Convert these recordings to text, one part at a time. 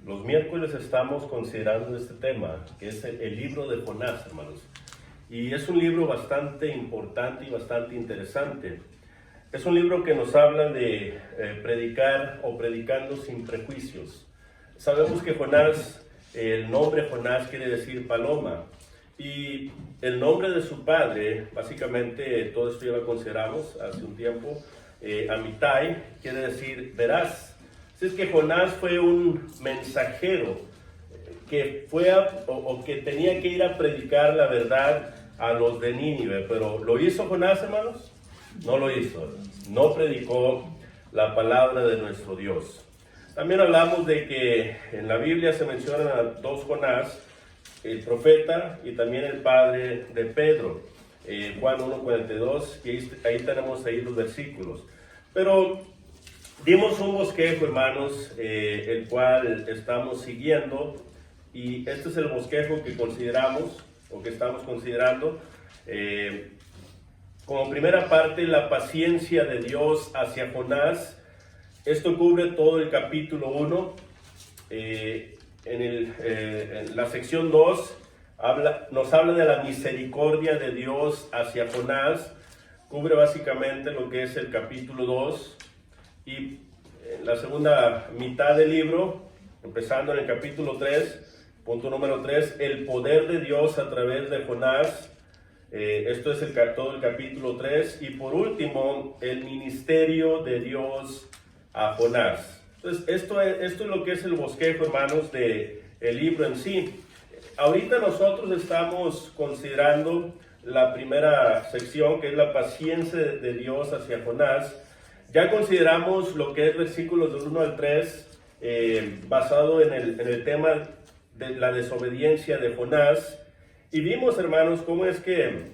Los miércoles estamos considerando este tema, que es el libro de Jonás, hermanos. Y es un libro bastante importante y bastante interesante. Es un libro que nos habla de predicar o predicando sin prejuicios. Sabemos que Jonás, el nombre Jonás quiere decir paloma. Y el nombre de su padre, básicamente todo esto ya lo consideramos hace un tiempo, Amitai, quiere decir veraz. Así es que Jonás fue un mensajero que fue que tenía que ir a predicar la verdad a los de Nínive. Pero ¿lo hizo Jonás, hermanos? No lo hizo. No predicó la palabra de nuestro Dios. También hablamos de que en la Biblia se mencionan a dos Jonás, el profeta y también el padre de Pedro, Juan 1:42, y ahí tenemos los versículos. Pero dimos un bosquejo, hermanos, el cual estamos siguiendo, y este es el bosquejo que consideramos, o que estamos considerando, como primera parte, la paciencia de Dios hacia Jonás. Esto cubre todo el capítulo 1. En la sección 2 nos habla de la misericordia de Dios hacia Jonás. Cubre básicamente lo que es el capítulo 2. Y en la segunda mitad del libro, empezando en el capítulo 3, punto número 3, el poder de Dios a través de Jonás. Esto es todo el capítulo 3. Y por último, el ministerio de Dios a Jonás. Entonces, esto es lo que es el bosquejo, hermanos, del libro en sí. Ahorita nosotros estamos considerando la primera sección, que es la paciencia de Dios hacia Jonás. Ya consideramos lo que es versículos del 1 al 3, basado en el tema de la desobediencia de Jonás. Y vimos, hermanos, cómo es que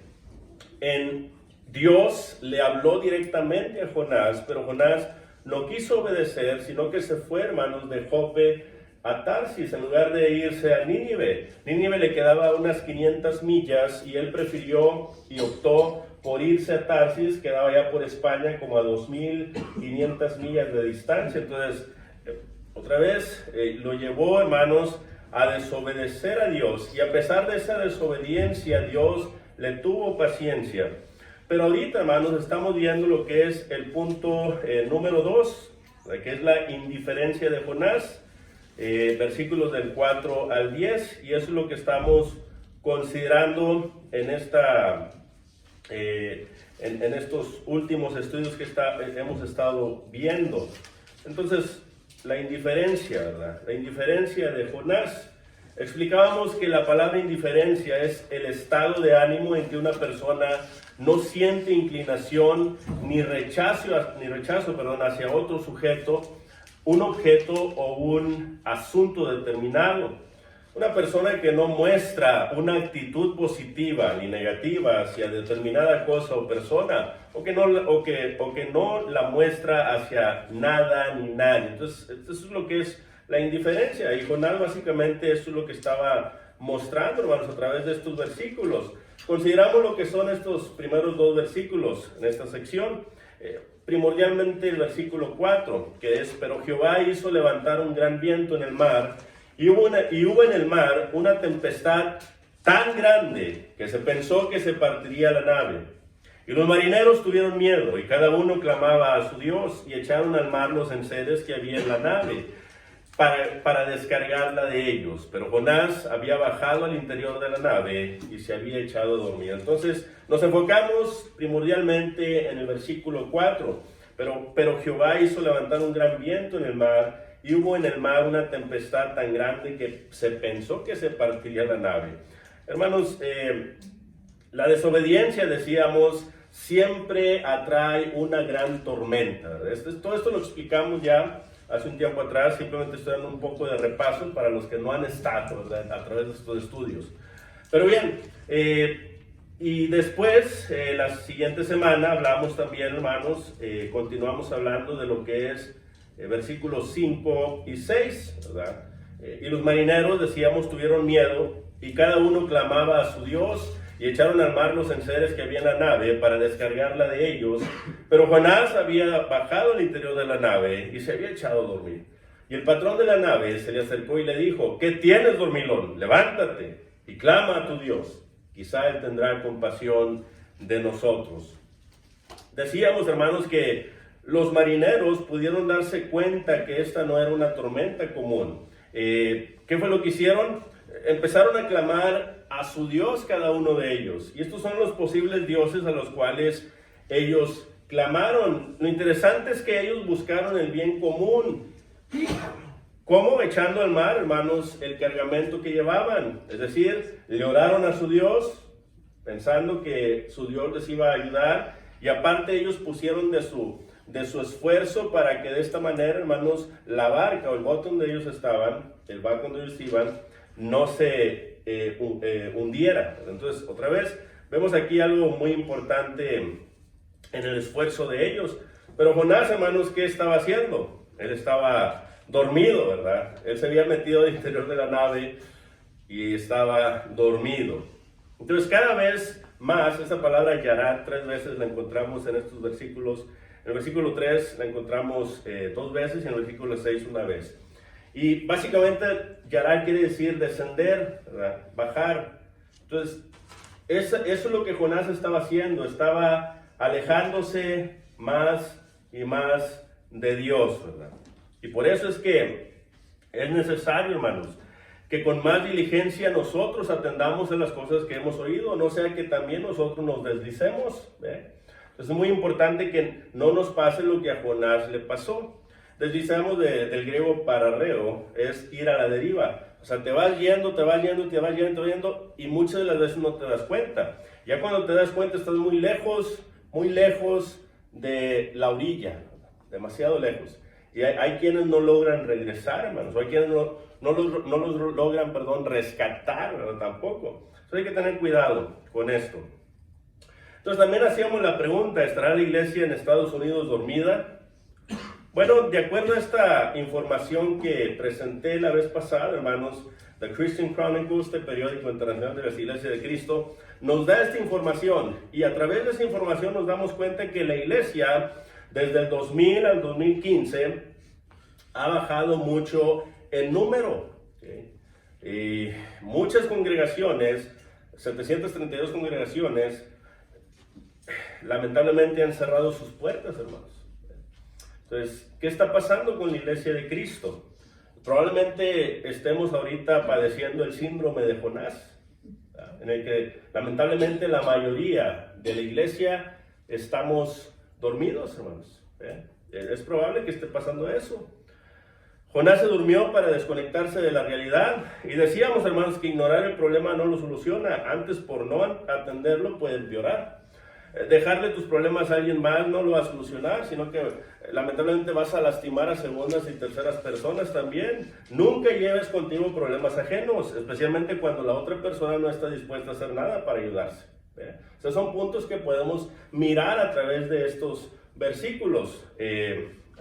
Dios le habló directamente a Jonás, pero Jonás no quiso obedecer, sino que se fue, hermanos, de Jope a Tarsis, en lugar de irse a Nínive. Nínive le quedaba unas 500 millas y él prefirió y optó por irse a Tarsis, quedaba ya por España como a 2.500 millas de distancia. Entonces, otra vez lo llevó, hermanos, a desobedecer a Dios. Y a pesar de esa desobediencia, Dios le tuvo paciencia. Pero ahorita, hermanos, estamos viendo lo que es el punto número 2, que es la indiferencia de Jonás, versículos del 4 al 10, y eso es lo que estamos considerando en estos últimos estudios que hemos estado viendo. Entonces, la indiferencia, ¿verdad? La indiferencia de Jonás. Explicábamos que la palabra indiferencia es el estado de ánimo en que una persona no siente inclinación ni rechazo hacia otro sujeto, un objeto o un asunto determinado. Una persona que no muestra una actitud positiva ni negativa hacia determinada cosa o persona, o que no la muestra hacia nada ni nadie. Entonces, eso es lo que es la indiferencia. Y Jonás básicamente eso es lo que estaba mostrando, hermanos, a través de estos versículos. Consideramos lo que son estos primeros dos versículos en esta sección. Primordialmente el versículo 4, que es: pero Jehová hizo levantar un gran viento en el mar, y hubo en el mar una tempestad tan grande que se pensó que se partiría la nave. Y los marineros tuvieron miedo, y cada uno clamaba a su Dios, y echaron al mar los enseres que había en la nave, para descargarla de ellos. Pero Jonás había bajado al interior de la nave y se había echado a dormir. Entonces nos enfocamos primordialmente en el versículo 4. Pero Jehová hizo levantar un gran viento en el mar, y hubo en el mar una tempestad tan grande que se pensó que se partiría la nave. Hermanos, la desobediencia, decíamos, siempre atrae una gran tormenta. Todo esto lo explicamos ya hace un tiempo atrás. Simplemente estoy dando un poco de repaso para los que no han estado, ¿verdad?, a través de estos estudios. Pero bien, y después, la siguiente semana, hablamos también, hermanos, continuamos hablando de lo que es versículos 5 y 6, ¿verdad? Y los marineros, decíamos, tuvieron miedo, y cada uno clamaba a su Dios, y echaron al mar los enseres que había en la nave para descargarla de ellos. Pero Jonás había bajado al interior de la nave y se había echado a dormir. Y el patrón de la nave se le acercó y le dijo: ¿qué tienes, dormilón? Levántate y clama a tu Dios. Quizá Él tendrá compasión de nosotros. Decíamos, hermanos, que los marineros pudieron darse cuenta que esta no era una tormenta común. ¿Qué fue lo que hicieron? Empezaron a clamar a su Dios cada uno de ellos. Y estos son los posibles dioses a los cuales ellos clamaron. Lo interesante es que ellos buscaron el bien común. ¿Cómo? Echando al mar, hermanos, el cargamento que llevaban. Es decir, le oraron a su Dios, pensando que su Dios les iba a ayudar. Y aparte ellos pusieron de su esfuerzo para que de esta manera, hermanos, la barca o el bote donde ellos estaban, el barco donde ellos iban, no se hundiera. Entonces, otra vez, vemos aquí algo muy importante en el esfuerzo de ellos. Pero Jonás, hermanos, ¿qué estaba haciendo? Él estaba dormido, ¿verdad? Él se había metido al interior de la nave y estaba dormido. Entonces, cada vez más, esa palabra yarat 3 veces la encontramos en estos versículos. En el versículo 3 la encontramos 2 veces y en el versículo 6 una vez. Y básicamente yarat quiere decir descender, ¿verdad? Bajar. Entonces, eso es lo que Jonás estaba haciendo. Estaba alejándose más y más de Dios, ¿verdad? Y por eso es que es necesario, hermanos, que con más diligencia nosotros atendamos a las cosas que hemos oído, no sea que también nosotros nos deslicemos. Es muy importante que no nos pase lo que a Jonás le pasó. Deslizamos del griego pararreo, es ir a la deriva. O sea, te vas yendo, y muchas de las veces no te das cuenta. Ya cuando te das cuenta estás muy lejos de la orilla, demasiado lejos. Y hay quienes no logran regresar, hermanos, o hay quienes no los logran, rescatar, ¿verdad? Tampoco. Entonces hay que tener cuidado con esto. Entonces también hacíamos la pregunta: ¿estará la iglesia en Estados Unidos dormida? Bueno, de acuerdo a esta información que presenté la vez pasada, hermanos, The Christian Chronicles, este periódico internacional de la Iglesia de Cristo, nos da esta información. Y a través de esa información nos damos cuenta que la iglesia, desde el 2000 al 2015, ha bajado mucho en número. Y muchas congregaciones, 732 congregaciones, lamentablemente han cerrado sus puertas, hermanos. Entonces, ¿qué está pasando con la iglesia de Cristo? Probablemente estemos ahorita padeciendo el síndrome de Jonás, ¿verdad? En el que lamentablemente la mayoría de la iglesia estamos dormidos, hermanos. Es probable que esté pasando eso. Jonás se durmió para desconectarse de la realidad. Y decíamos, hermanos, que ignorar el problema no lo soluciona. Antes, por no atenderlo, puede empeorar. Dejarle tus problemas a alguien más no lo va a solucionar, sino que lamentablemente vas a lastimar a segundas y terceras personas también. Nunca lleves contigo problemas ajenos, especialmente cuando la otra persona no está dispuesta a hacer nada para ayudarse. O sea, son puntos que podemos mirar a través de estos versículos.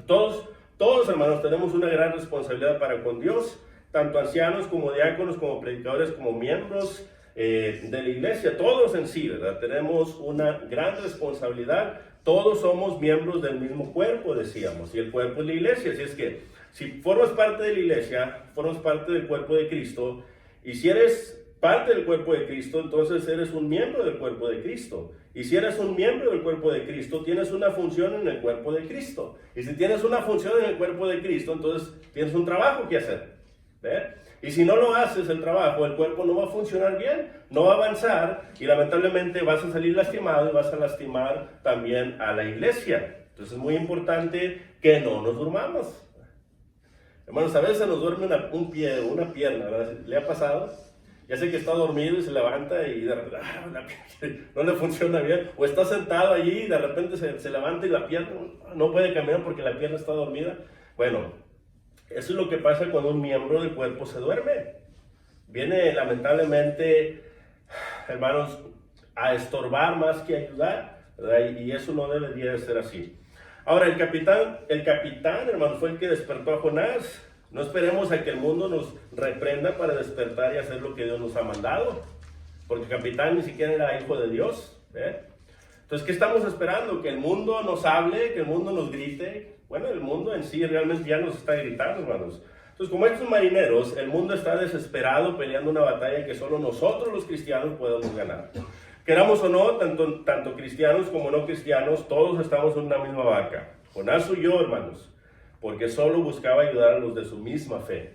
Todos, hermanos, tenemos una gran responsabilidad para con Dios, tanto ancianos como diáconos, como predicadores, como miembros de la iglesia, todos en sí, ¿verdad? Tenemos una gran responsabilidad. Todos somos miembros del mismo cuerpo, decíamos, y el cuerpo es la iglesia. Así es que si formas parte de la iglesia, formas parte del cuerpo de Cristo, y si eres parte del cuerpo de Cristo, entonces eres un miembro del cuerpo de Cristo. Y si eres un miembro del cuerpo de Cristo, tienes una función en el cuerpo de Cristo. Y si tienes una función en el cuerpo de Cristo, entonces tienes un trabajo que hacer. Y si no lo haces el trabajo, el cuerpo no va a funcionar bien, no va a avanzar, y lamentablemente vas a salir lastimado y vas a lastimar también a la iglesia. Entonces es muy importante que no nos durmamos. Hermanos, a veces nos duerme un pie o una pierna, ¿verdad? ¿Le ha pasado? Ya sé que está dormido y se levanta y de repente no le funciona bien. O está sentado allí y de repente se levanta y la pierna no puede caminar porque la pierna está dormida. Bueno, eso es lo que pasa cuando un miembro del cuerpo se duerme. Viene lamentablemente, hermanos, a estorbar más que ayudar, ¿verdad? Y eso no debería de ser así. Ahora, el capitán, hermanos, fue el que despertó a Jonás. No esperemos a que el mundo nos reprenda para despertar y hacer lo que Dios nos ha mandado, porque el capitán ni siquiera era hijo de Dios. Entonces, ¿qué estamos esperando? ¿Que el mundo nos hable? ¿Que el mundo nos grite? Bueno, el mundo en sí realmente ya nos está gritando, hermanos. Entonces, como estos marineros, el mundo está desesperado peleando una batalla que solo nosotros los cristianos podemos ganar. Queramos o no, tanto cristianos como no cristianos, todos estamos en una misma barca. Jonás huyó, hermanos, porque solo buscaba ayudar a los de su misma fe.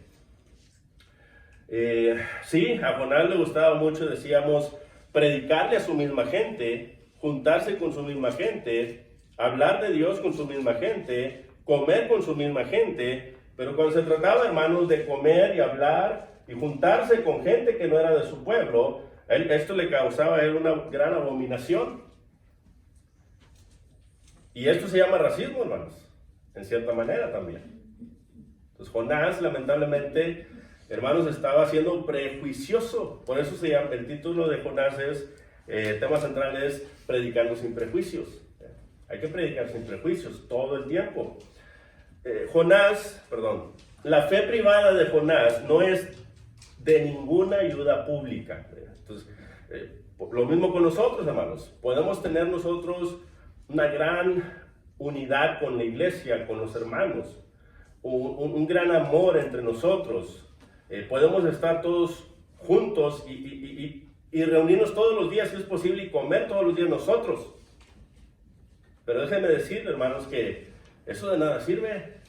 Sí, a Jonás le gustaba mucho, decíamos, predicarle a su misma gente, juntarse con su misma gente, hablar de Dios con su misma gente, comer con su misma gente, pero cuando se trataba, hermanos, de comer y hablar y juntarse con gente que no era de su pueblo, esto le causaba a él una gran abominación. Y esto se llama racismo, hermanos, en cierta manera también. Entonces Jonás, lamentablemente, hermanos, estaba siendo prejuicioso. Por eso se llama, el título de Jonás es, tema central es predicando sin prejuicios. Hay que predicar sin prejuicios todo el tiempo. La fe privada de Jonás no es de ninguna ayuda pública. Entonces, lo mismo con nosotros, hermanos. Podemos tener nosotros una gran unidad con la iglesia, con los hermanos, un gran amor entre nosotros. Podemos estar todos juntos y reunirnos todos los días, si es posible, y comer todos los días nosotros. Pero déjenme decirle, hermanos, que eso de nada sirve,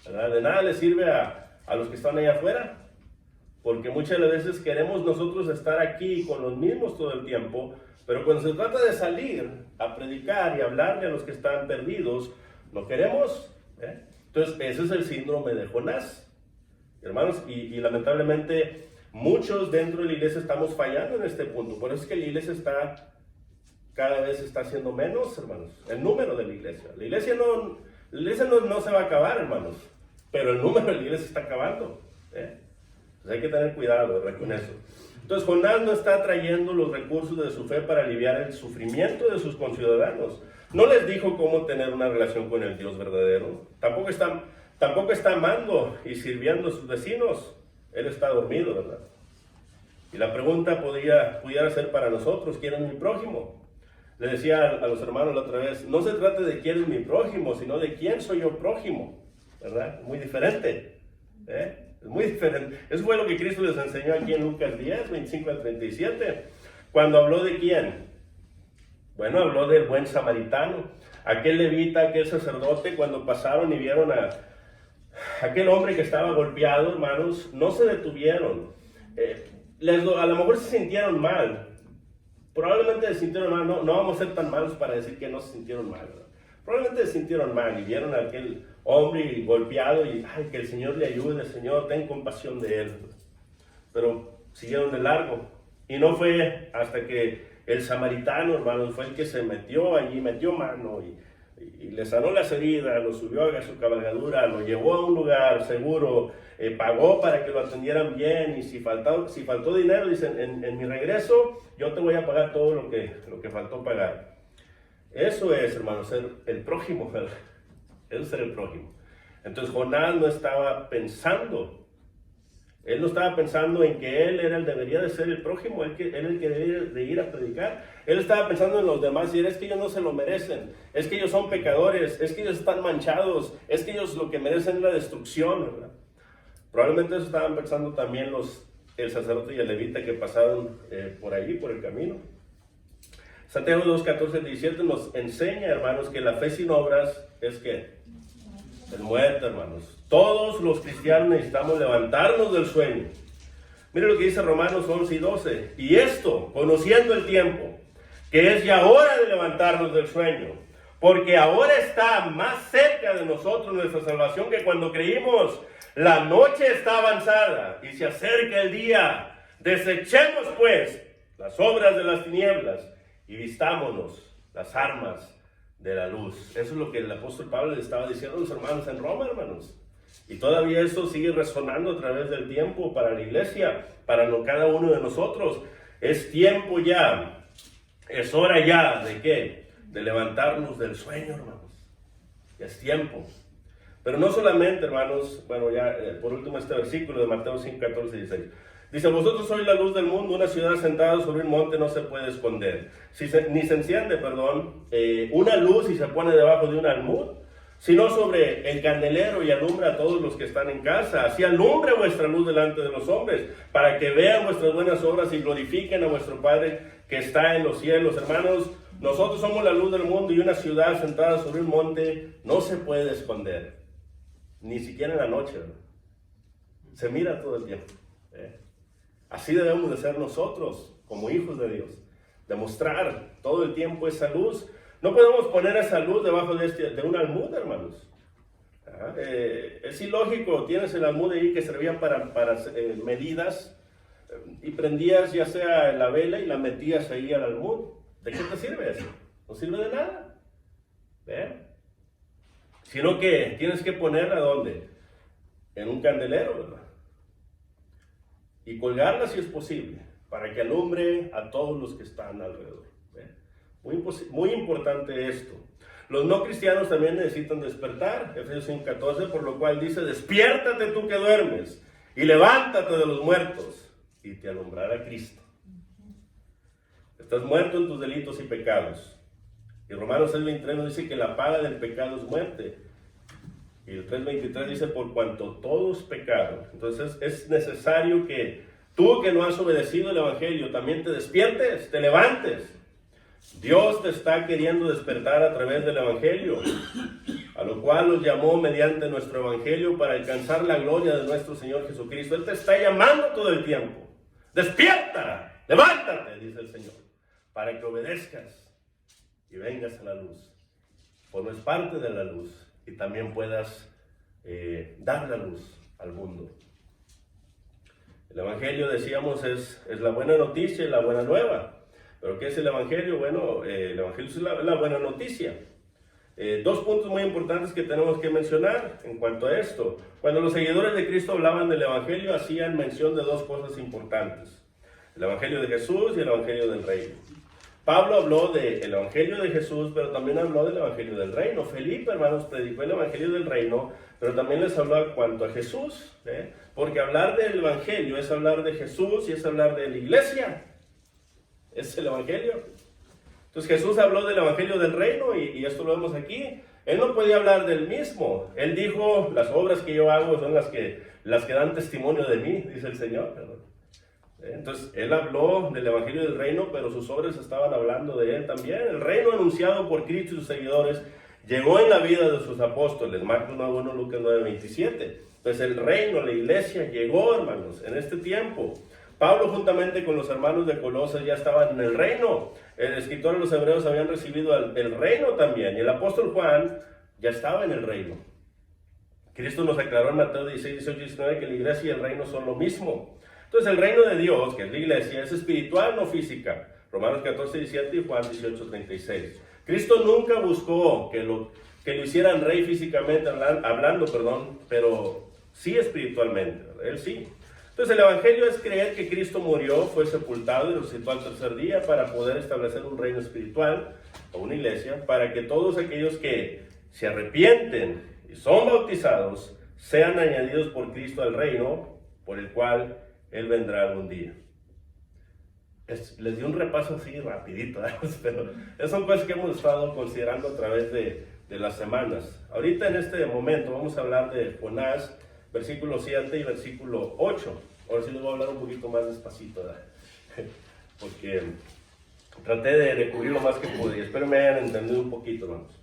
¿verdad? De nada le sirve a los que están allá afuera, porque muchas veces queremos nosotros estar aquí con los mismos todo el tiempo, pero cuando se trata de salir a predicar y hablarle a los que están perdidos, no queremos. Entonces, ese es el síndrome de Jonás, hermanos, y lamentablemente muchos dentro de la iglesia estamos fallando en este punto. Por eso es que la iglesia cada vez está haciendo menos, hermanos, el número de la iglesia. La iglesia no se va a acabar, hermanos, pero el número de la iglesia está acabando. Entonces hay que tener cuidado, ¿verdad?, con eso. Entonces Jonás no está trayendo los recursos de su fe para aliviar el sufrimiento de sus conciudadanos. No les dijo cómo tener una relación con el Dios verdadero. Tampoco está amando y sirviendo a sus vecinos. Él está dormido, ¿verdad? Y la pregunta pudiera ser para nosotros: ¿quién es mi prójimo? Le decía a los hermanos la otra vez, no se trata de quién es mi prójimo, sino de quién soy yo prójimo, ¿verdad? Muy diferente, es muy diferente. Eso fue lo que Cristo les enseñó aquí en Lucas 10, 25 al 37. Cuando habló de quién, bueno, habló del buen samaritano, aquel levita, aquel sacerdote. Cuando pasaron y vieron a aquel hombre que estaba golpeado, hermanos, no se detuvieron. A lo mejor se sintieron mal. Probablemente se sintieron mal. No vamos a ser tan malos para decir que no se sintieron mal, ¿verdad? Probablemente se sintieron mal y vieron a aquel hombre golpeado y, ay, que el Señor le ayude, Señor, ten compasión de él. Pero siguieron de largo. Y no fue hasta que el samaritano, hermanos, fue el que se metió allí, metió mano y le sanó las heridas, lo subió a su cabalgadura, lo llevó a un lugar seguro, pagó para que lo atendieran bien, y si faltó dinero, dicen, en mi regreso yo te voy a pagar todo lo que faltó pagar. Eso es, hermanos, ser el prójimo, ¿verdad? Eso es ser el prójimo. Entonces Jonás no estaba pensando, él no estaba pensando en que él debería de ser el prójimo, él el que debería de ir a predicar. Él estaba pensando en los demás y es que ellos no se lo merecen, es que ellos son pecadores, es que ellos están manchados, es que ellos lo que merecen es la destrucción, ¿verdad? Probablemente eso estaban pensando también el sacerdote y el levita que pasaron por allí, por el camino. Santiago 2, 14, 17 nos enseña, hermanos, que la fe sin obras es ¿qué? Es muerta, hermanos. Todos los cristianos necesitamos levantarnos del sueño. Mire lo que dice Romanos 11 y 12. Y esto, conociendo el tiempo, que es ya hora de levantarnos del sueño, porque ahora está más cerca de nosotros nuestra salvación que cuando creímos. La noche está avanzada y se acerca el día. Desechemos pues las obras de las tinieblas y vistámonos las armas de la luz. Eso es lo que el apóstol Pablo le estaba diciendo a los hermanos en Roma, hermanos. Y todavía eso sigue resonando a través del tiempo para la iglesia, para cada uno de nosotros. Es tiempo ya, es hora ya de ¿qué? De levantarnos del sueño, hermanos. Ya es tiempo. Pero no solamente, hermanos, bueno, ya por último este versículo de Mateo 5, 14 y 16. Dice, vosotros sois la luz del mundo, una ciudad sentada sobre un monte no se puede esconder. Ni se enciende, una luz y se pone debajo de un almud, sino sobre el candelero, y alumbra a todos los que están en casa. Así alumbre vuestra luz delante de los hombres, para que vean vuestras buenas obras y glorifiquen a vuestro Padre que está en los cielos. Hermanos, nosotros somos la luz del mundo, y una ciudad sentada sobre un monte no se puede esconder, ni siquiera en la noche, ¿verdad? Se mira todo el tiempo. Así debemos de ser nosotros, como hijos de Dios, demostrar todo el tiempo esa luz. No podemos poner esa luz debajo de un almud, hermanos. Es ilógico. Tienes el almud ahí que servía para medidas, y prendías ya sea la vela y la metías ahí al almud. ¿De qué te sirve eso? No sirve de nada. Sino que tienes que ponerla ¿dónde? En un candelero, ¿verdad? Y colgarla si es posible, para que alumbre a todos los que están alrededor. Muy importante esto. Los no cristianos también necesitan despertar. Efesios 5:14, por lo cual dice: despiértate tú que duermes, y levántate de los muertos, y te alumbrará Cristo. Estás muerto en tus delitos y pecados. Y Romanos 6:23 nos dice que la paga del pecado es muerte. Y el 3:23 dice: por cuanto todos pecaron. Entonces es necesario que tú, que no has obedecido el Evangelio, también te despiertes, te levantes. Dios te está queriendo despertar a través del Evangelio, a lo cual los llamó mediante nuestro Evangelio para alcanzar la gloria de nuestro Señor Jesucristo. Él te está llamando todo el tiempo. Despierta, levántate, dice el Señor, para que obedezcas y vengas a la luz. Formes parte de la luz y también puedas dar la luz al mundo. El Evangelio, decíamos, es la buena noticia y la buena nueva. ¿Pero qué es el Evangelio? Bueno, el Evangelio es la buena noticia. Dos puntos muy importantes que tenemos que mencionar en cuanto a esto. Cuando los seguidores de Cristo hablaban del Evangelio, hacían mención de dos cosas importantes: el Evangelio de Jesús y el Evangelio del Reino. Pablo habló del Evangelio de Jesús, pero también habló del Evangelio del Reino. Felipe, hermanos, predicó el Evangelio del Reino, pero también les habló en cuanto a Jesús, porque hablar del Evangelio es hablar de Jesús y es hablar de la iglesia. Es el Evangelio. Entonces Jesús habló del Evangelio del Reino, y esto lo vemos aquí. Él no podía hablar del mismo. Él dijo: las obras que yo hago son las que dan testimonio de mí, dice el Señor. Entonces él habló del Evangelio del Reino, pero sus obras estaban hablando de él también. El reino anunciado por Cristo y sus seguidores llegó en la vida de sus apóstoles. Marcos 9:1, Lucas 9:27. Entonces el reino, la iglesia, llegó, hermanos, en este tiempo. Pablo, juntamente con los hermanos de Colosas, ya estaban en el reino. El escritor de los Hebreos habían recibido el reino también. Y el apóstol Juan ya estaba en el reino. Cristo nos aclaró en Mateo 16, 18 y 19 que la iglesia y el reino son lo mismo. Entonces el reino de Dios, que es la iglesia, es espiritual, no física. Romanos 14, 17 y Juan 18, 36. Cristo nunca buscó que lo hicieran rey físicamente hablando, pero sí espiritualmente. Él sí. Entonces el Evangelio es creer que Cristo murió, fue sepultado y resucitó al tercer día para poder establecer un reino espiritual o una iglesia, para que todos aquellos que se arrepienten y son bautizados sean añadidos por Cristo al reino por el cual Él vendrá algún día. Les di un repaso así rapidito, pero esas son cosas que hemos estado considerando a través de las semanas. Ahorita en este momento vamos a hablar de Jonás, versículo 7 y versículo 8. Ahora sí les voy a hablar un poquito más despacito, ¿verdad? Porque traté de cubrir lo más que pude, y espero me hayan entendido un poquito, hermanos.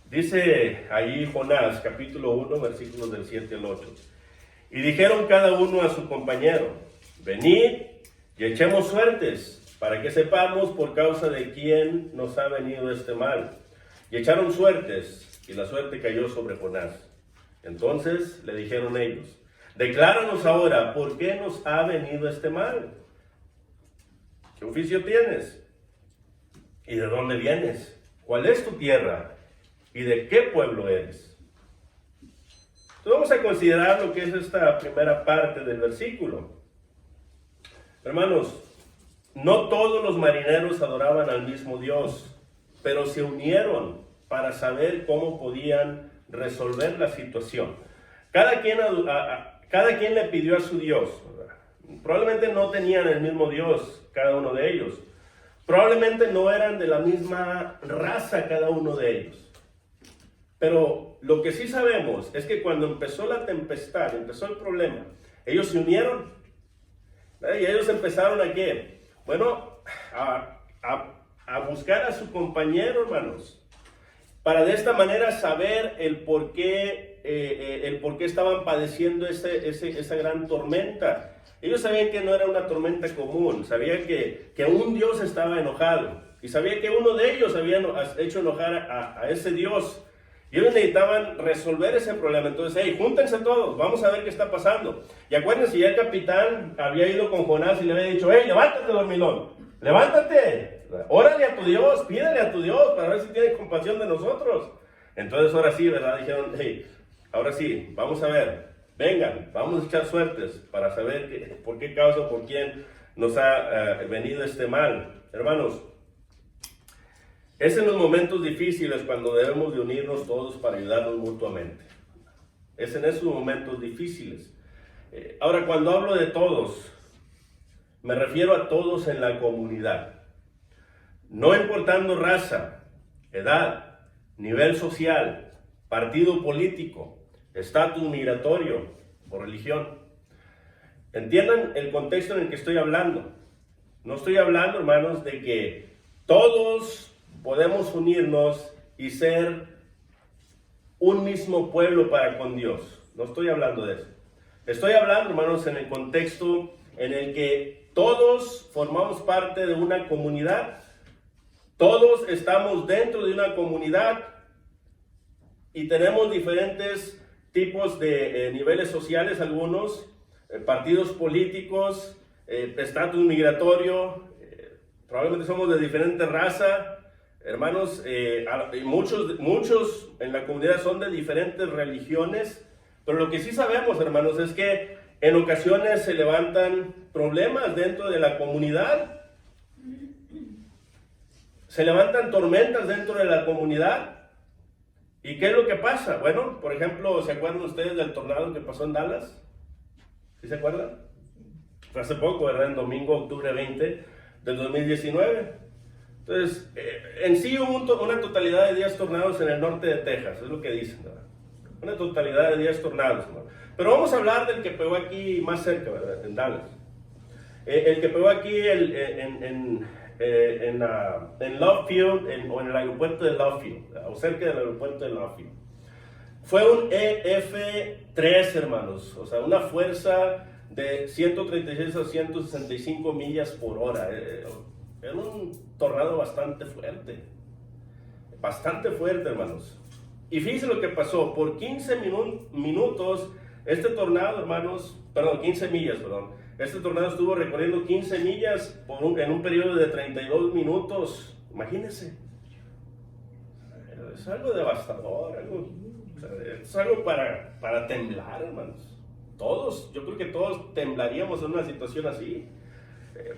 Dice ahí Jonás, capítulo 1, versículos del 7 al 8. Y dijeron cada uno a su compañero: venid y echemos suertes, para que sepamos por causa de quién nos ha venido este mal. Y echaron suertes, y la suerte cayó sobre Jonás. Entonces le dijeron ellos: decláranos ahora, ¿por qué nos ha venido este mal? ¿Qué oficio tienes? ¿Y de dónde vienes? ¿Cuál es tu tierra? ¿Y de qué pueblo eres? Entonces vamos a considerar lo que es esta primera parte del versículo. Hermanos, no todos los marineros adoraban al mismo Dios, pero se unieron para saber cómo podían resolver la situación. Cada quien le pidió a su Dios, ¿verdad? Probablemente no tenían el mismo Dios cada uno de ellos. Probablemente no eran de la misma raza cada uno de ellos. Pero lo que sí sabemos es que cuando empezó la tempestad, empezó el problema, ellos se unieron. Y ellos empezaron a qué? Bueno, a buscar a su compañero, hermanos, para de esta manera saber el por qué estaban padeciendo esa gran tormenta. Ellos sabían que no era una tormenta común, sabían que un Dios estaba enojado y sabían que uno de ellos había hecho enojar a ese Dios. Y ellos necesitaban resolver ese problema. Entonces, hey, júntense todos, vamos a ver qué está pasando. Y acuérdense, ya el capitán había ido con Jonás y le había dicho, hey, levántate, dormilón, levántate, órale a tu Dios, pídele a tu Dios para ver si tiene compasión de nosotros. Entonces, ahora sí, ¿verdad? Dijeron, hey, ahora sí, vamos a ver, vengan, vamos a echar suertes para saber por qué causa o por quién nos ha venido este mal. Hermanos, es en los momentos difíciles cuando debemos de unirnos todos para ayudarnos mutuamente. Es en esos momentos difíciles. Ahora, cuando hablo de todos, me refiero a todos en la comunidad. No importando raza, edad, nivel social, partido político, estatus migratorio o religión. Entiendan el contexto en el que estoy hablando. No estoy hablando, hermanos, de que todos podemos unirnos y ser un mismo pueblo para con Dios. No estoy hablando de eso. Estoy hablando, hermanos, en el contexto en el que todos formamos parte de una comunidad. Todos estamos dentro de una comunidad y tenemos diferentes tipos de niveles sociales, algunos, partidos políticos, estatus migratorio, probablemente somos de diferente raza. Hermanos, muchos en la comunidad son de diferentes religiones, pero lo que sí sabemos, hermanos, es que en ocasiones se levantan problemas dentro de la comunidad, se levantan tormentas dentro de la comunidad. ¿Y qué es lo que pasa? Bueno, por ejemplo, ¿se acuerdan ustedes del tornado que pasó en Dallas? ¿Sí se acuerdan? Fue hace poco, ¿verdad? En domingo, octubre 20 del 2019. Entonces, en sí hubo una totalidad de 10 tornados en el norte de Texas, es lo que dicen, ¿verdad? Una totalidad de 10 tornados, ¿no? Pero vamos a hablar del que pegó aquí más cerca, ¿verdad? En Dallas. El que pegó aquí en Love Field, o en el aeropuerto de Love Field, o cerca del aeropuerto de Love Field. Fue un EF3, hermanos, o sea, una fuerza de 136 a 165 millas por hora. Era un tornado bastante fuerte, hermanos. Y fíjense lo que pasó, por 15 minutos, este tornado, hermanos, 15 millas, este tornado estuvo recorriendo 15 millas en un periodo de 32 minutos, imagínense. Es algo devastador, es algo para temblar, hermanos. Yo creo que todos temblaríamos en una situación así.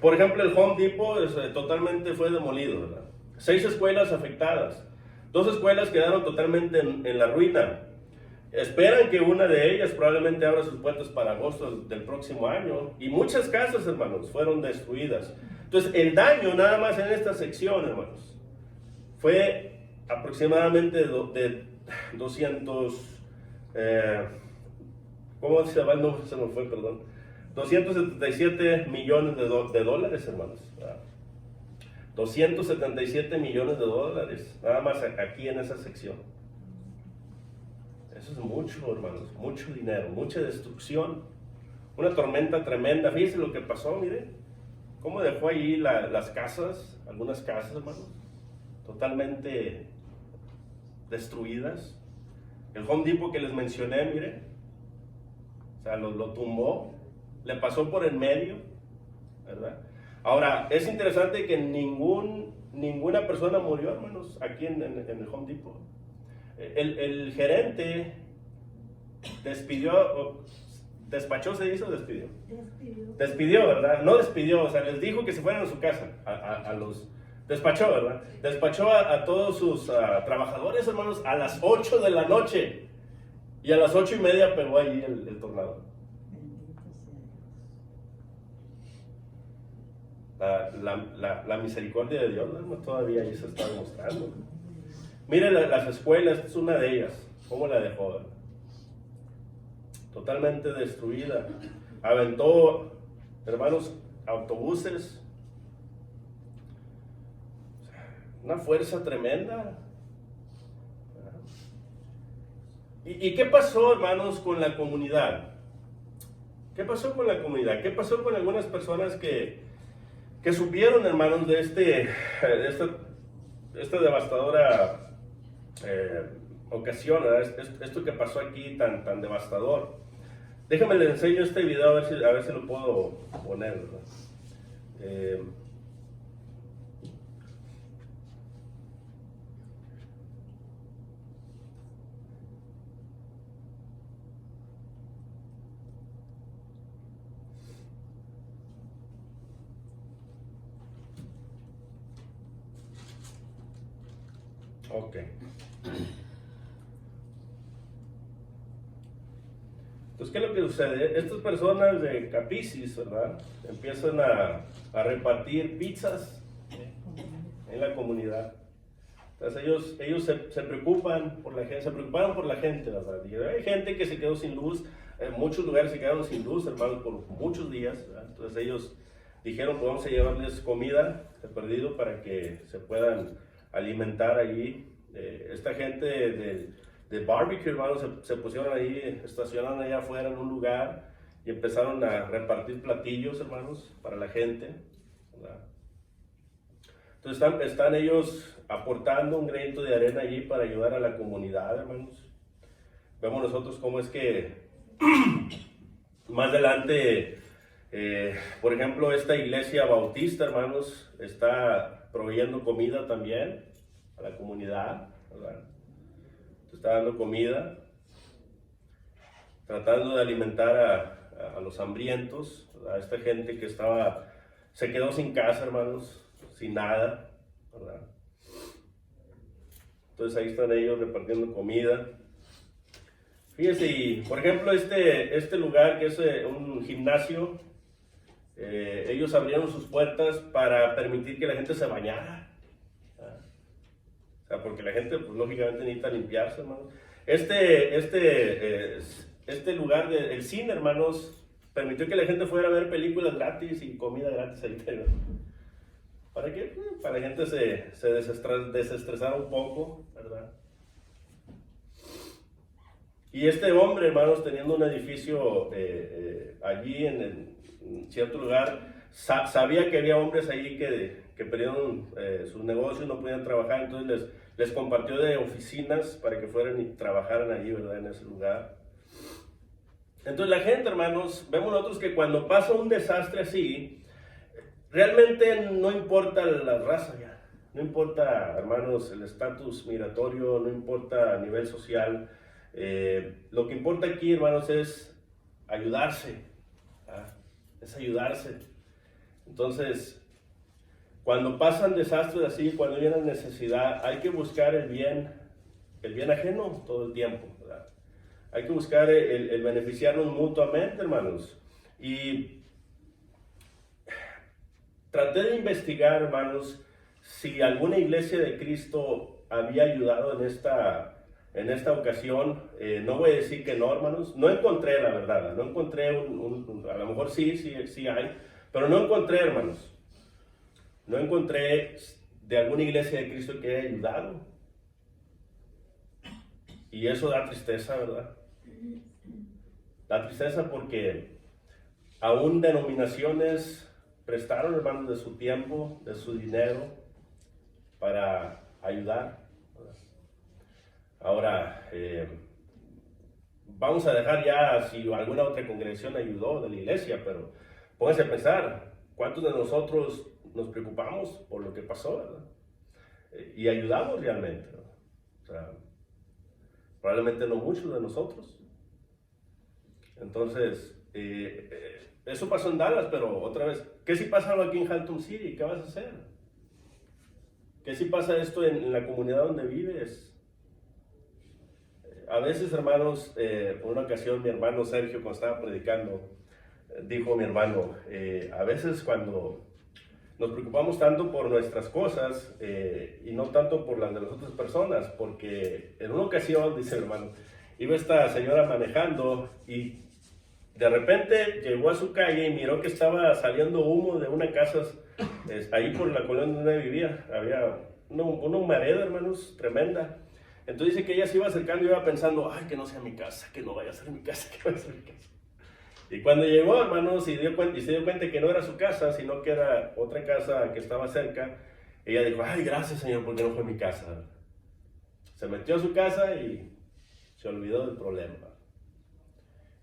Por ejemplo, el Home Depot totalmente fue demolido, ¿verdad? 6 escuelas afectadas. 2 escuelas quedaron totalmente en la ruina. Esperan que una de ellas probablemente abra sus puertas para agosto del próximo año. Y muchas casas, hermanos, fueron destruidas. Entonces, el daño nada más en esta sección, hermanos, fue aproximadamente de 200... ¿cómo se llama el número? Se me fue, perdón. 277 millones de dólares, hermanos. 277 millones de dólares, nada más aquí en esa sección. Eso es mucho, hermanos, mucho dinero, mucha destrucción. Una tormenta tremenda. Fíjense lo que pasó, miren. Cómo dejó ahí las casas, algunas casas, hermanos, totalmente destruidas. El Home Depot que les mencioné, miren. O sea, lo tumbó, le pasó por el medio, ¿verdad? Ahora, es interesante que ninguna persona murió, hermanos, aquí en el Home Depot. El gerente despachó, ¿se dice o despidió? Despidió, ¿verdad? No despidió, o sea, les dijo que se fueran a su casa, despachó, ¿verdad? Despachó a todos sus trabajadores, hermanos, a las 8 de la noche. Y a las 8:30 pegó allí el tornado. La misericordia de Dios, ¿no? Todavía ahí se está demostrando. Mire las escuelas, esta es una de ellas, cómo la dejó, ¿verdad? Totalmente destruida. Aventó, hermanos, autobuses. Una fuerza tremenda. ¿Y qué pasó, hermanos, con la comunidad? ¿Qué pasó con la comunidad? ¿Qué pasó con algunas personas que supieron, hermanos, de esta devastadora ocasión, ¿verdad? Esto que pasó aquí tan devastador? Déjame le enseño este video a ver si lo puedo poner, ¿verdad? Ok. Entonces, ¿qué es lo que sucede? Estas personas de Capisis, ¿verdad? Empiezan a repartir pizzas en la comunidad. Entonces ellos se preocupan por la gente, se preocuparon por la gente, ¿verdad? Y hay gente que se quedó sin luz, en muchos lugares se quedaron sin luz, hermanos, por muchos días, ¿verdad? Entonces ellos dijeron, pues vamos a llevarles comida de perdido para que se puedan alimentar allí. Esta gente de barbecue, hermanos, se pusieron ahí, estacionaron allá afuera en un lugar y empezaron a repartir platillos, hermanos, para la gente, ¿verdad? Entonces están ellos aportando un granito de arena allí para ayudar a la comunidad, hermanos. Vemos nosotros cómo es que más adelante, por ejemplo, esta iglesia bautista, hermanos, está proveyendo comida también a la comunidad, ¿verdad? Está dando comida, tratando de alimentar a los hambrientos, a esta gente que se quedó sin casa, hermanos, sin nada, ¿verdad? Entonces ahí están ellos repartiendo comida. Fíjense, y por ejemplo este lugar que es un gimnasio, ellos abrieron sus puertas para permitir que la gente se bañara. O sea, porque la gente, pues lógicamente necesita limpiarse, hermanos. Este lugar, el cine, hermanos, permitió que la gente fuera a ver películas gratis y comida gratis ahí, ¿no? ¿Para qué? Para que la gente se desestresara un poco, ¿verdad? Y este hombre, hermanos, teniendo un edificio allí en cierto lugar, sabía que había hombres allí que perdieron sus negocios, no podían trabajar, entonces les compartió de oficinas para que fueran y trabajaran allí, ¿verdad? En ese lugar. Entonces la gente, hermanos, vemos nosotros que cuando pasa un desastre así, realmente no importa la raza ya, no importa, hermanos, el estatus migratorio, no importa a nivel social. Lo que importa aquí, hermanos, es ayudarse, ¿verdad? Es ayudarse. Entonces, cuando pasan desastres así, cuando viene necesidad, hay que buscar el bien ajeno todo el tiempo, ¿verdad? Hay que buscar el beneficiarnos mutuamente, hermanos. Y traté de investigar, hermanos, si alguna iglesia de Cristo había ayudado en esta ocasión. No voy a decir que no, hermanos. No encontré, la verdad. No encontré a lo mejor sí hay, pero no encontré, hermanos. No encontré de alguna iglesia de Cristo que haya ayudado. Y eso da tristeza, ¿verdad? Da tristeza porque aún denominaciones prestaron, hermanos, de su tiempo, de su dinero para ayudar, ¿verdad? Ahora, vamos a dejar ya si alguna otra congregación ayudó de la iglesia, pero pónganse a pensar, ¿cuántos de nosotros nos preocupamos por lo que pasó, ¿verdad? Y ayudamos realmente, ¿verdad? O sea, probablemente no muchos de nosotros. Entonces, eso pasó en Dallas, pero otra vez, ¿qué si pasa algo aquí en Haltom City? ¿Qué vas a hacer? ¿Qué si pasa esto en la comunidad donde vives? A veces, hermanos, por una ocasión mi hermano Sergio, cuando estaba predicando, dijo mi hermano, a veces cuando nos preocupamos tanto por nuestras cosas y no tanto por las de las otras personas, porque en una ocasión, dice el hermano, iba esta señora manejando y de repente llegó a su calle y miró que estaba saliendo humo de una casa ahí por la colonia donde vivía. Había una humareda, hermanos, tremenda. Entonces dice que ella se iba acercando y iba pensando, ay, que no sea mi casa, que no vaya a ser mi casa, que vaya a ser mi casa. Y cuando llegó, hermanos, se dio cuenta que no era su casa, sino que era otra casa que estaba cerca, ella dijo, ay, gracias, Señor, porque no fue mi casa. Se metió a su casa y se olvidó del problema.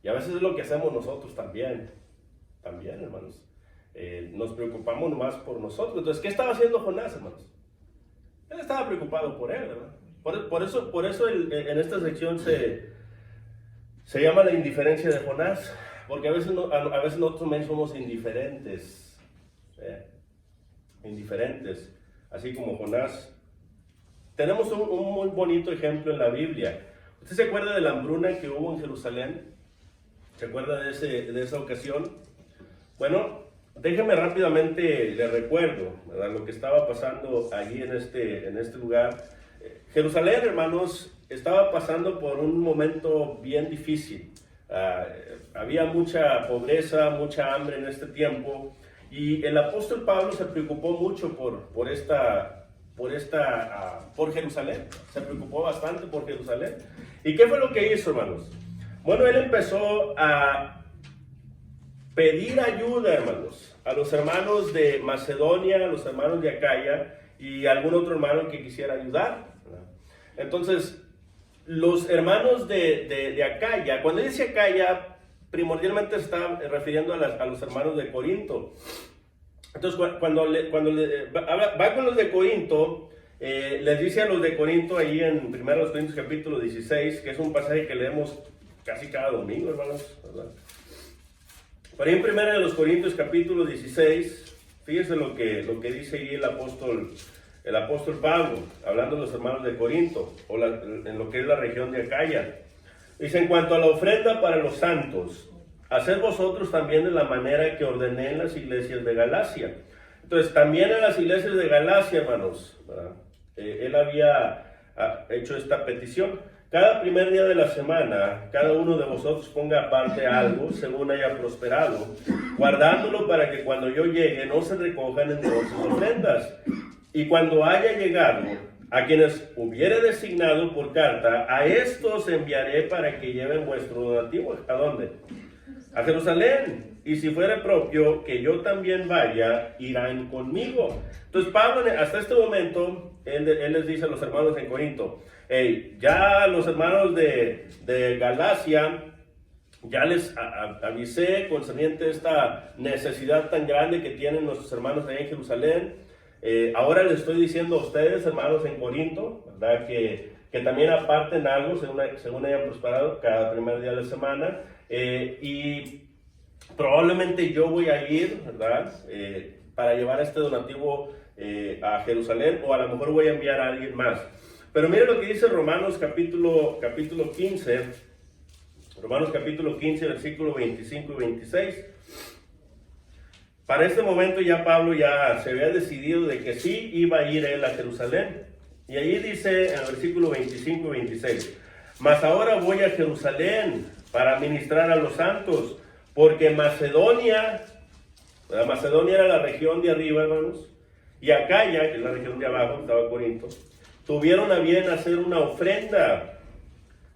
Y a veces es lo que hacemos nosotros también, hermanos. Nos preocupamos más por nosotros. Entonces, ¿qué estaba haciendo Jonás, hermanos? Él estaba preocupado por él, ¿verdad? Por eso en esta sección se llama la indiferencia de Jonás. Porque a veces nosotros también somos indiferentes, indiferentes, así como Jonás. Tenemos un muy bonito ejemplo en la Biblia. ¿Usted se acuerda de la hambruna que hubo en Jerusalén? ¿Se acuerda de esa ocasión? Bueno, déjeme rápidamente, le recuerdo, ¿verdad?, lo que estaba pasando allí en este lugar. Jerusalén, hermanos, estaba pasando por un momento bien difícil. Había mucha pobreza, mucha hambre en este tiempo, y el apóstol Pablo se preocupó mucho por Jerusalén. Se preocupó bastante por Jerusalén. ¿Y qué fue lo que hizo, hermanos? Bueno, él empezó a pedir ayuda, hermanos, a los hermanos de Macedonia, a los hermanos de Acaya y algún otro hermano que quisiera ayudar, ¿verdad? Entonces, los hermanos de Acaya, cuando dice Acaya, primordialmente está refiriendo a los hermanos de Corinto. Entonces, cuando va con los de Corinto, les dice a los de Corinto, ahí en 1 Corintios capítulo 16, que es un pasaje que leemos casi cada domingo, hermanos, ¿verdad? Pero ahí en 1 Corintios capítulo 16, fíjense lo que dice ahí el apóstol Pablo, hablando de los hermanos de Corinto, en lo que es la región de Acaya. Dice, en cuanto a la ofrenda para los santos, haced vosotros también de la manera que ordené en las iglesias de Galacia. Entonces, también en las iglesias de Galacia, hermanos, ¿verdad?, él había hecho esta petición. Cada primer día de la semana, cada uno de vosotros ponga aparte algo, según haya prosperado, guardándolo para que cuando yo llegue no se recojan entonces ofrendas. Y cuando haya llegado, a quienes hubiere designado por carta, a estos enviaré para que lleven vuestro donativo. ¿A dónde? A Jerusalén. Y si fuere propio que yo también vaya, irán conmigo. Entonces Pablo, hasta este momento, él les dice a los hermanos en Corinto, hey, ya los hermanos de Galacia, ya les avisé concerniente a esta necesidad tan grande que tienen nuestros hermanos ahí en Jerusalén. Ahora les estoy diciendo a ustedes, hermanos en Corinto, ¿verdad?, que también aparten algo según hayan prosperado cada primer día de la semana. Y probablemente yo voy a ir, ¿verdad?, para llevar este donativo a Jerusalén, o a lo mejor voy a enviar a alguien más. Pero mire lo que dice Romanos capítulo 15, Romanos capítulo 15, versículo 25 y 26. Para este momento ya Pablo ya se había decidido de que sí iba a ir él a Jerusalén. Y allí dice en el versículo 25 y 26, mas ahora voy a Jerusalén para ministrar a los santos, porque Macedonia era la región de arriba, hermanos, y Acaya, que es la región de abajo, estaba Corinto, tuvieron a bien hacer una ofrenda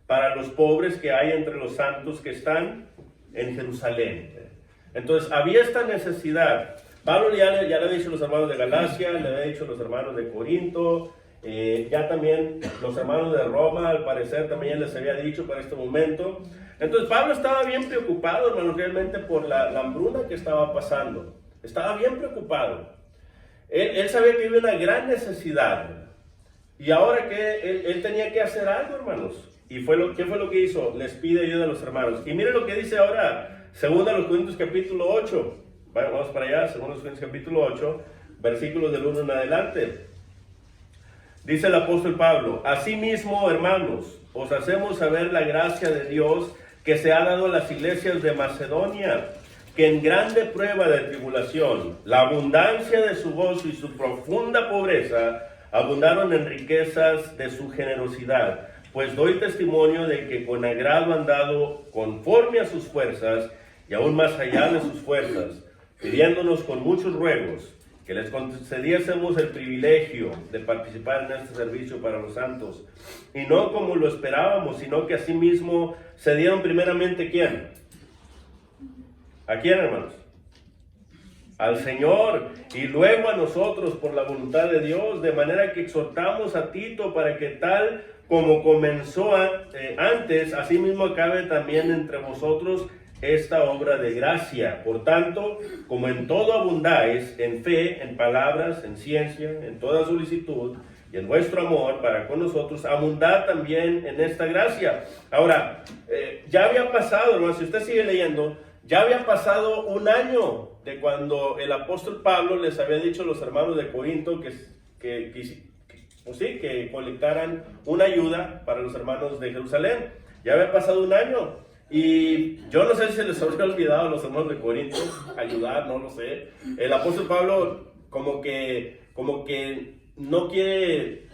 para los pobres que hay entre los santos que están en Jerusalén. Entonces, había esta necesidad. Pablo ya le había dicho a los hermanos de Galacia, le había dicho a los hermanos de Corinto, ya también los hermanos de Roma, al parecer, también les había dicho para este momento. Entonces, Pablo estaba bien preocupado, hermanos, realmente por la hambruna que estaba pasando. Estaba bien preocupado. Él sabía que había una gran necesidad. Y ahora que él tenía que hacer algo, hermanos. ¿Y qué fue lo que hizo? Les pide ayuda a los hermanos. Y mire lo que dice ahora, 2 Corintios capítulo 8. Vamos para allá, 2 Corintios capítulo 8, versículos del 1 en adelante. Dice el apóstol Pablo, asimismo, hermanos, os hacemos saber la gracia de Dios que se ha dado a las iglesias de Macedonia, que en grande prueba de tribulación, la abundancia de su gozo y su profunda pobreza abundaron en riquezas de su generosidad. Pues doy testimonio de que con agrado han dado conforme a sus fuerzas y aún más allá de sus fuerzas, pidiéndonos con muchos ruegos que les concediésemos el privilegio de participar en este servicio para los santos. Y no como lo esperábamos, sino que asimismo se dieron primeramente, ¿quién? ¿A quién, hermanos? Al Señor, y luego a nosotros por la voluntad de Dios, de manera que exhortamos a Tito para que tal como comenzó antes, asimismo acabe también entre vosotros esta obra de gracia. Por tanto, como en todo abundáis, en fe, en palabras, en ciencia, en toda solicitud, y en vuestro amor para con nosotros, abundad también en esta gracia. Ahora, ya había pasado, hermano, si usted sigue leyendo, ya había pasado un año de cuando el apóstol Pablo les había dicho a los hermanos de Corinto que colectaran una ayuda para los hermanos de Jerusalén. Ya había pasado un año. Y yo no sé si se les habría olvidado a los hermanos de Corinto ayudar, no lo sé. El apóstol Pablo como que no quiere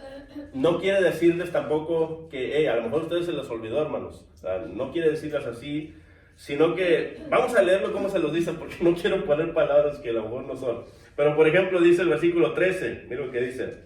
decirles tampoco que a lo mejor a ustedes se les olvidó, hermanos. O sea, no quiere decirles así, sino que vamos a leerlo como se los dice, porque no quiero poner palabras que a lo mejor no son. Pero por ejemplo dice el versículo 13, mira lo que dice.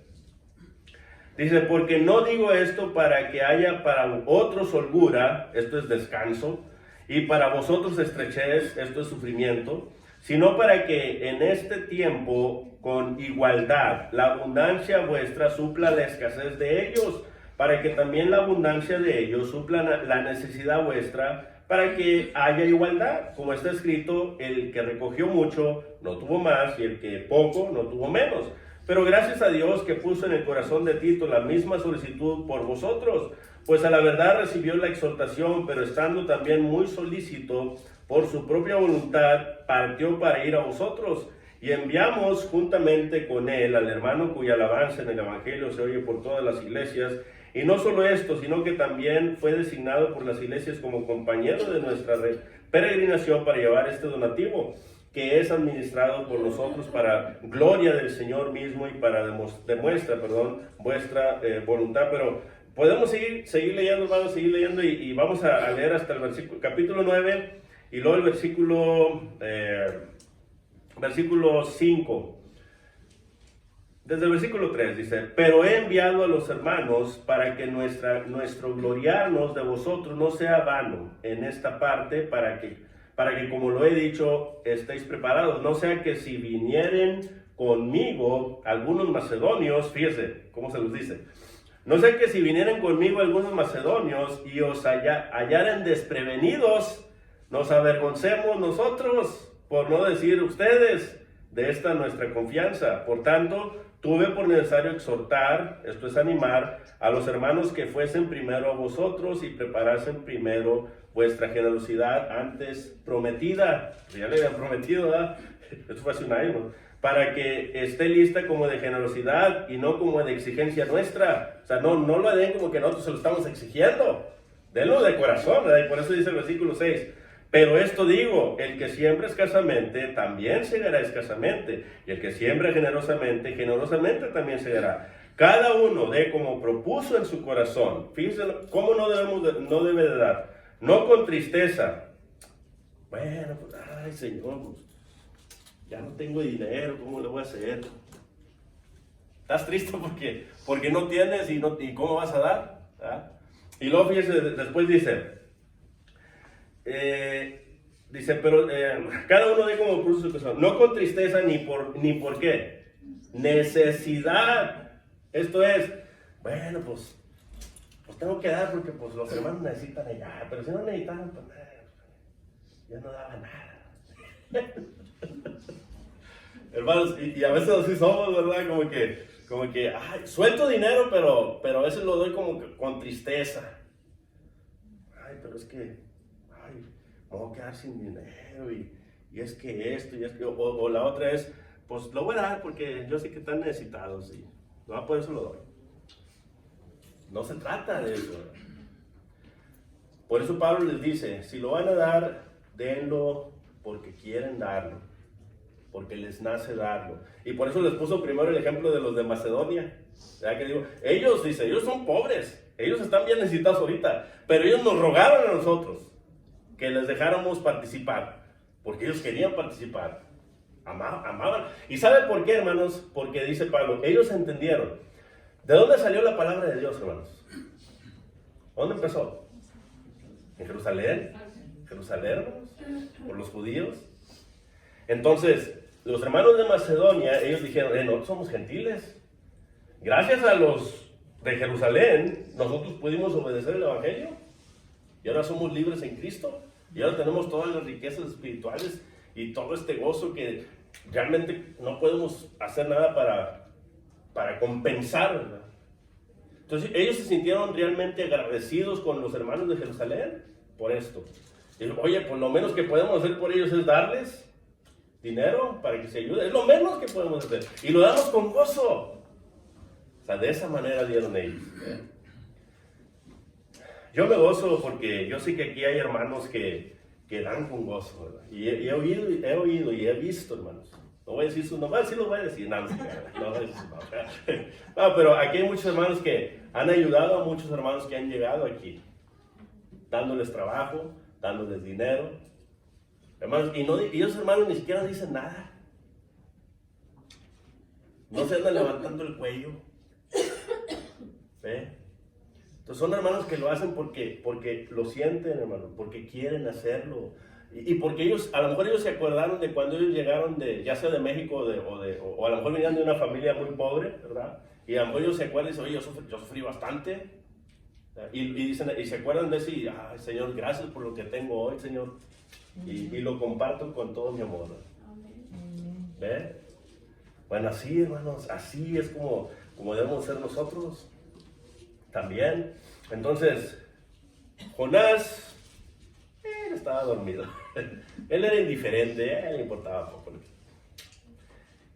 Dice, porque no digo esto para que haya para otros holgura, esto es descanso, y para vosotros estrechez, esto es sufrimiento, sino para que en este tiempo, con igualdad, la abundancia vuestra supla la escasez de ellos, para que también la abundancia de ellos supla la necesidad vuestra, para que haya igualdad. Como está escrito, el que recogió mucho no tuvo más, y el que poco no tuvo menos. Pero gracias a Dios que puso en el corazón de Tito la misma solicitud por vosotros, pues a la verdad recibió la exhortación, pero estando también muy solícito por su propia voluntad, partió para ir a vosotros. Y enviamos juntamente con él al hermano cuya alabanza en el Evangelio se oye por todas las iglesias. Y no solo esto, sino que también fue designado por las iglesias como compañero de nuestra peregrinación para llevar este donativo, que es administrado por nosotros para gloria del Señor mismo y para demuestra vuestra voluntad. Pero podemos seguir leyendo, hermanos, seguir leyendo y vamos a leer hasta el capítulo 9 y luego el versículo 5. Desde el versículo 3 dice, pero he enviado a los hermanos para que nuestro gloriarnos de vosotros no sea vano en esta parte, para que como lo he dicho, estéis preparados. No sea que si vinieren conmigo algunos macedonios, fíjese cómo se los dice, no sea que si vinieren conmigo algunos macedonios y os hallaren desprevenidos, nos avergoncemos nosotros, por no decir ustedes, de esta nuestra confianza. Por tanto, tuve por necesario exhortar, esto es animar, a los hermanos que fuesen primero a vosotros y preparasen primero vuestra generosidad antes prometida. Ya le habían prometido, ¿verdad? Esto fue hace un año, ¿no? Para que esté lista como de generosidad y no como de exigencia nuestra. O sea, no lo den como que nosotros se lo estamos exigiendo. Denlo de corazón, ¿verdad? Y por eso dice el versículo 6. Pero esto digo, el que siembra escasamente, también segará escasamente. Y el que siembra generosamente, generosamente también segará. Cada uno dé como propuso en su corazón. Fíjense cómo no debe de dar. No con tristeza. Bueno, pues, ay Señor, pues, ya no tengo dinero, ¿cómo le voy a hacer? Estás triste porque no tienes y ¿cómo vas a dar? ¿Ah? Y luego fíjense, después dice, pero cada uno dé como propuso en su corazón. No con tristeza ni por qué. Necesidad. Esto es, bueno, pues tengo que dar porque pues los hermanos necesitan allá, pero si no necesitaban, pues nada, ya no daba nada. Hermanos, y a veces así somos, ¿verdad? Como que ay, suelto dinero, pero a veces lo doy como que con tristeza. Ay, pero es que, ay, me voy a quedar sin dinero y es que esto, y es que, o la otra es, pues lo voy a dar porque yo sé que están necesitados y no, por eso lo doy. No se trata de eso. Por eso Pablo les dice, si lo van a dar, denlo porque quieren darlo, porque les nace darlo. Y por eso les puso primero el ejemplo de los de Macedonia. ¿Verdad que digo? Ellos, dice, ellos son pobres, ellos están bien necesitados ahorita, pero ellos nos rogaron a nosotros que les dejáramos participar, porque ellos querían participar, amaban. ¿Y sabe por qué, hermanos? Porque dice Pablo, ellos entendieron. ¿De dónde salió la palabra de Dios, hermanos? ¿Dónde empezó? ¿En Jerusalén? ¿Jerusalén, hermanos? ¿Por los judíos? Entonces, los hermanos de Macedonia, ellos dijeron, nosotros somos gentiles. Gracias a los de Jerusalén, nosotros pudimos obedecer el Evangelio. Y ahora somos libres en Cristo. Y ahora tenemos todas las riquezas espirituales y todo este gozo que realmente no podemos hacer nada para compensar, ¿verdad? Entonces ellos se sintieron realmente agradecidos con los hermanos de Jerusalén por esto. Y, oye, pues lo menos que podemos hacer por ellos es darles dinero para que se ayuden. Es lo menos que podemos hacer. Y lo damos con gozo. O sea, de esa manera dieron ellos. Yo me gozo porque yo sé que aquí hay hermanos que dan con gozo, ¿verdad? Y he oído y he visto, hermanos. No voy a decir su nombre, sí lo voy a decir. No, pero aquí hay muchos hermanos que han ayudado a muchos hermanos que han llegado aquí, dándoles trabajo, dándoles dinero. Hermanos, y esos hermanos ni siquiera dicen nada. No se andan levantando el cuello. ¿Ve? Entonces son hermanos que lo hacen porque lo sienten, hermano, porque quieren hacerlo. Y porque ellos, a lo mejor ellos se acordaron de cuando ellos llegaron ya sea de México o a lo mejor venían de una familia muy pobre, ¿verdad? Y a lo mejor ellos se acuerdan y dicen, oye, yo sufrí bastante. Y se acuerdan de eso y, ay, Señor, gracias por lo que tengo hoy, Señor. Y lo comparto con todo mi amor. ¿Ve? Bueno, así, hermanos, así es como debemos ser nosotros también. Entonces, Jonás, él estaba dormido. Él era indiferente, le importaba poco.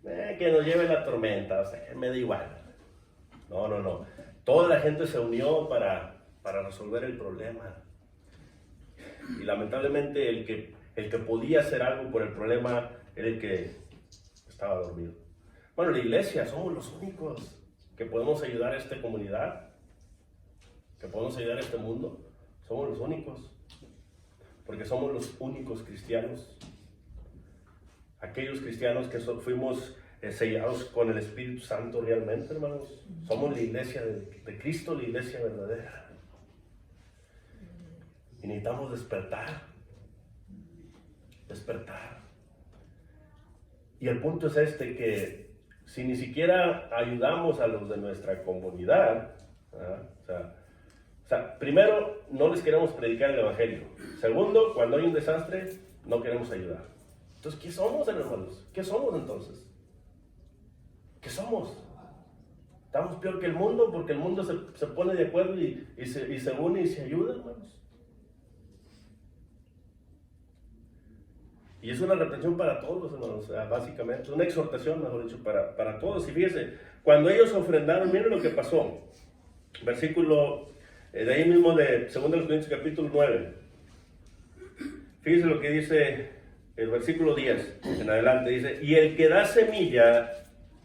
Que nos lleve la tormenta, o sea, me da igual. No. Toda la gente se unió para resolver el problema. Y lamentablemente el que podía hacer algo por el problema era el que estaba dormido. Bueno, la iglesia, somos los únicos que podemos ayudar a esta comunidad, que podemos ayudar a este mundo. Somos los únicos. Porque somos los únicos cristianos. Aquellos cristianos que fuimos sellados con el Espíritu Santo realmente, hermanos. Somos la iglesia de Cristo, la iglesia verdadera. Y necesitamos despertar. Y el punto es que si ni siquiera ayudamos a los de nuestra comunidad, o sea, primero, no les queremos predicar el Evangelio. Segundo, cuando hay un desastre, no queremos ayudar. Entonces, ¿qué somos, hermanos? ¿Qué somos entonces? ¿Qué somos? Estamos peor que el mundo porque el mundo se pone de acuerdo y se une y se ayuda, hermanos. Y es una reprensión para todos, hermanos, básicamente, una exhortación, mejor dicho, para todos. Y fíjense, cuando ellos ofrendaron, miren lo que pasó. Versículo, de ahí mismo de 2 Corintios capítulo 9. Fíjense lo que dice el versículo 10 en adelante. Dice, y el que da semilla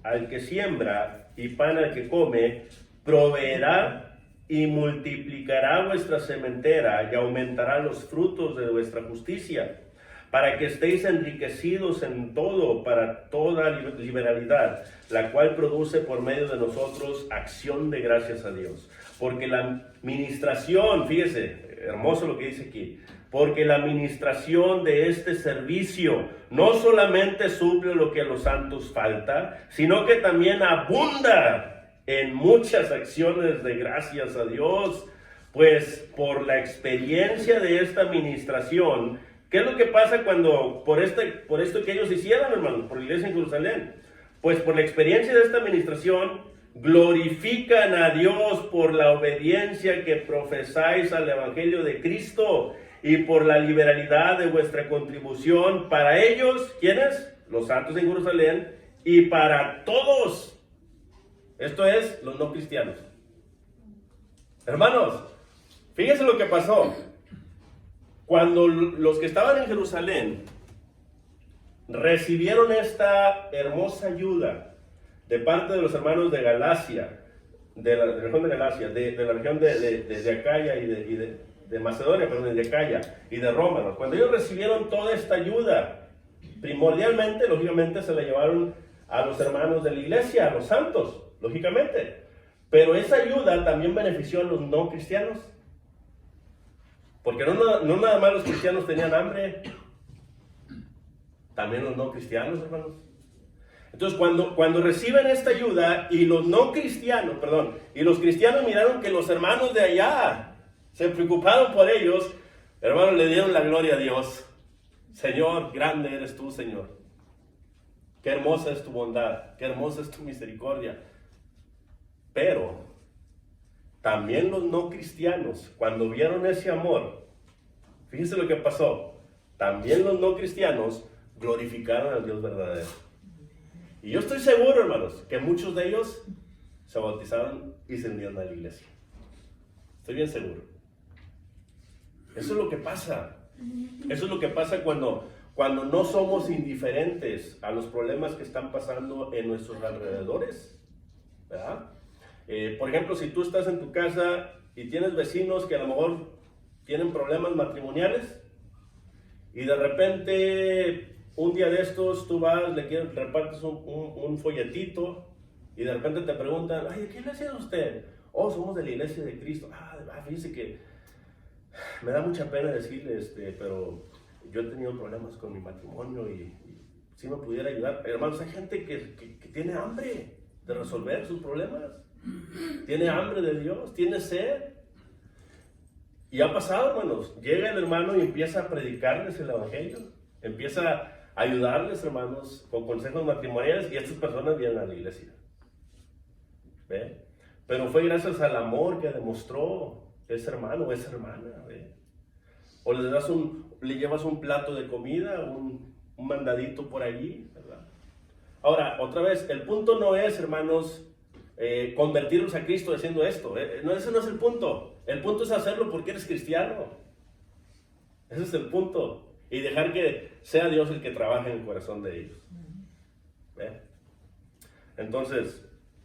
al que siembra y pan al que come, proveerá y multiplicará vuestra sementera y aumentará los frutos de vuestra justicia, para que estéis enriquecidos en todo, para toda liberalidad, la cual produce por medio de nosotros acción de gracias a Dios. Porque la ministración, fíjese, hermoso lo que dice aquí, porque la ministración de este servicio no solamente suple lo que a los santos falta, sino que también abunda en muchas acciones de gracias a Dios. Pues por la experiencia de esta ministración, ¿qué es lo que pasa cuando, por esto que ellos hicieron, hermanos, por la iglesia en Jerusalén? Pues por la experiencia de esta administración, glorifican a Dios por la obediencia que profesáis al Evangelio de Cristo y por la liberalidad de vuestra contribución para ellos, ¿quiénes? Los santos en Jerusalén, y para todos. Esto es, los no cristianos. Hermanos, fíjense lo que pasó. Cuando los que estaban en Jerusalén recibieron esta hermosa ayuda de parte de los hermanos de Galacia, de la región de Galacia, de la región de Acaya y de Macedonia, perdón, de Acaya y de Roma, ¿no? Cuando ellos recibieron toda esta ayuda, primordialmente, lógicamente, se la llevaron a los hermanos de la iglesia, a los santos, lógicamente. Pero esa ayuda también benefició a los no cristianos. Porque no nada más los cristianos tenían hambre, también los no cristianos, hermanos. Entonces, cuando reciben esta ayuda y los no cristianos, y los cristianos miraron que los hermanos de allá se preocuparon por ellos, hermanos, le dieron la gloria a Dios. Señor, grande eres tú, Señor. Qué hermosa es tu bondad, qué hermosa es tu misericordia. Pero también los no cristianos, cuando vieron ese amor, fíjense lo que pasó. También los no cristianos glorificaron al Dios verdadero. Y yo estoy seguro, hermanos, que muchos de ellos se bautizaron y se unieron a la iglesia. Estoy bien seguro. Eso es lo que pasa. Eso es lo que pasa cuando no somos indiferentes a los problemas que están pasando en nuestros alrededores, ¿verdad? Por ejemplo, si tú estás en tu casa y tienes vecinos que a lo mejor tienen problemas matrimoniales y de repente un día de estos tú vas, repartes un folletito y de repente te preguntan, ay, ¿de qué iglesia es usted? Oh, somos de la iglesia de Cristo. Fíjese que me da mucha pena decirle, pero yo he tenido problemas con mi matrimonio y si me pudiera ayudar. Hermanos, hay gente que tiene hambre de resolver sus problemas. Tiene hambre de Dios, tiene sed. Y ha pasado, hermanos. Llega el hermano y empieza a predicarles el evangelio. Empieza a ayudarles, hermanos, con consejos matrimoniales y estas personas vienen a la iglesia. ¿Ve? Pero fue gracias al amor que demostró ese hermano o esa hermana. ¿Ve? O le llevas un plato de comida, un mandadito por allí, ¿verdad? Ahora, otra vez, el punto no es, hermanos, convertirnos a Cristo haciendo esto. No, ese no es el punto. El punto es hacerlo porque eres cristiano. Ese es el punto. Y dejar que sea Dios el que trabaje en el corazón de ellos. ¿Ve? Entonces,